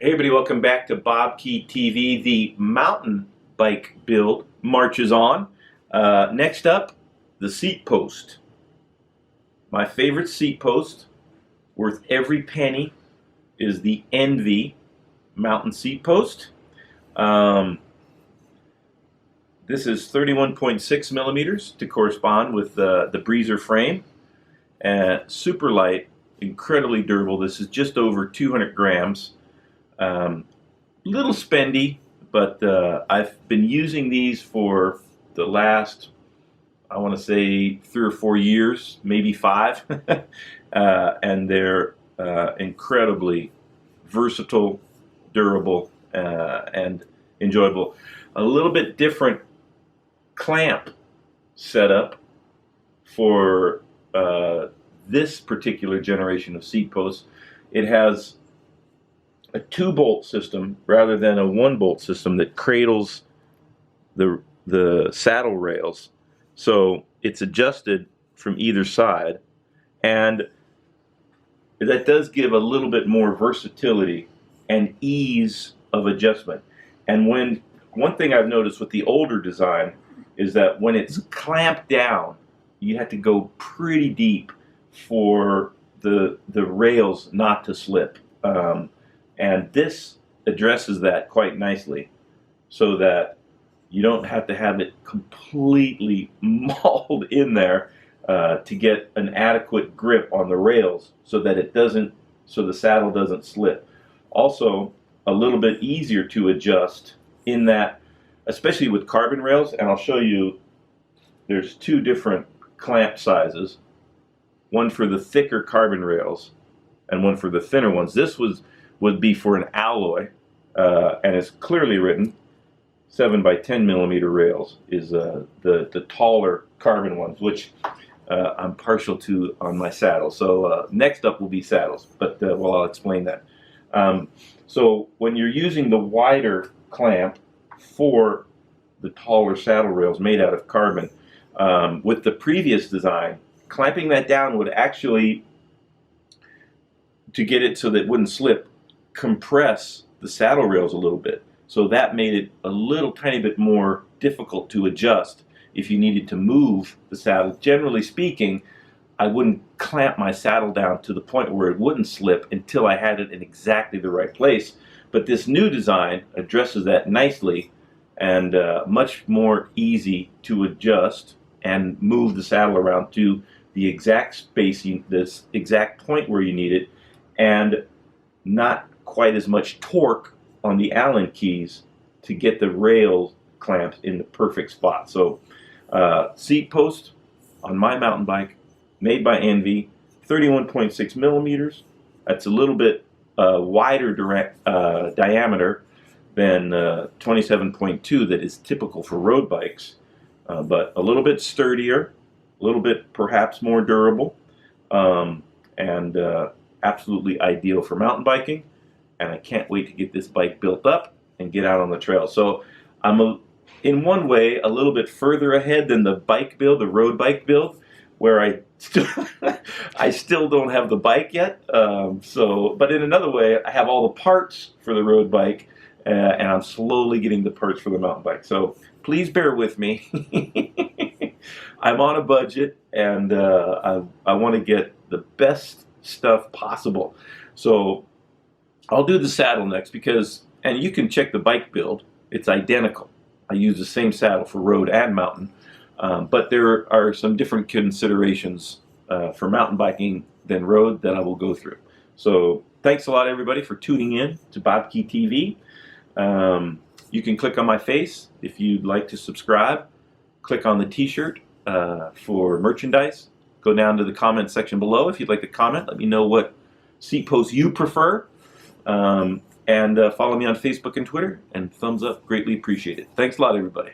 Hey everybody, welcome back to BobkeTV. The mountain bike build marches on. Next up, the seat post. My favorite seat post, worth every penny, is the Envy mountain seat post. This is 31.6 millimeters to correspond with the Breezer frame. Super light, incredibly durable. This is just over 200 grams. Little spendy, but I've been using these for the last, I want to say, 3 or 4 years, maybe 5, and they're incredibly versatile, durable, and enjoyable. A little bit different clamp setup for this particular generation of seat posts. It has a 2-bolt system rather than a 1-bolt system that cradles the saddle rails, so it's adjusted from either side, and that does give a little bit more versatility and ease of adjustment. And one thing I've noticed with the older design is that when it's clamped down, you have to go pretty deep for the rails not to slip. And this addresses that quite nicely, so that you don't have to have it completely mauled in there to get an adequate grip on the rails, so that the saddle doesn't slip. Also, a little bit easier to adjust in that, especially with carbon rails, and I'll show you, there's 2 different clamp sizes, one for the thicker carbon rails and one for the thinner ones. This would be for an alloy, and it's clearly written 7 by 10 millimeter rails is the taller carbon ones, which I'm partial to on my saddle. So next up will be saddles, but well, I'll explain that. So when you're using the wider clamp for the taller saddle rails made out of carbon, with the previous design, clamping that down would actually, to get it so that it wouldn't slip, compress the saddle rails a little bit. So that made it a little tiny bit more difficult to adjust if you needed to move the saddle. Generally speaking, I wouldn't clamp my saddle down to the point where it wouldn't slip until I had it in exactly the right place. But this new design addresses that nicely, and much more easy to adjust and move the saddle around to the exact spacing, this exact point where you need it, and not quite as much torque on the Allen keys to get the rail clamped in the perfect spot. So seat post on my mountain bike, made by Envy, 31.6 millimeters. That's a little bit wider diameter than 27.2 that is typical for road bikes, but a little bit sturdier, a little bit perhaps more durable, and absolutely ideal for mountain biking. And I can't wait to get this bike built up and get out on the trail. So I'm in one way a little bit further ahead than the bike build, the road bike build, where I still don't have the bike yet. But in another way, I have all the parts for the road bike, and I'm slowly getting the parts for the mountain bike. So please bear with me. I'm on a budget, and I want to get the best stuff possible. So I'll do the saddle next, because, and you can check the bike build, it's identical. I use the same saddle for road and mountain, but there are some different considerations for mountain biking than road that I will go through. So thanks a lot, everybody, for tuning in to BobkeTV. You can click on my face if you'd like to subscribe. Click on the t-shirt for merchandise. Go down to the comment section below if you'd like to comment. Let me know what seat post you prefer. And follow me on Facebook and Twitter, and thumbs up, greatly appreciated. Thanks a lot, everybody.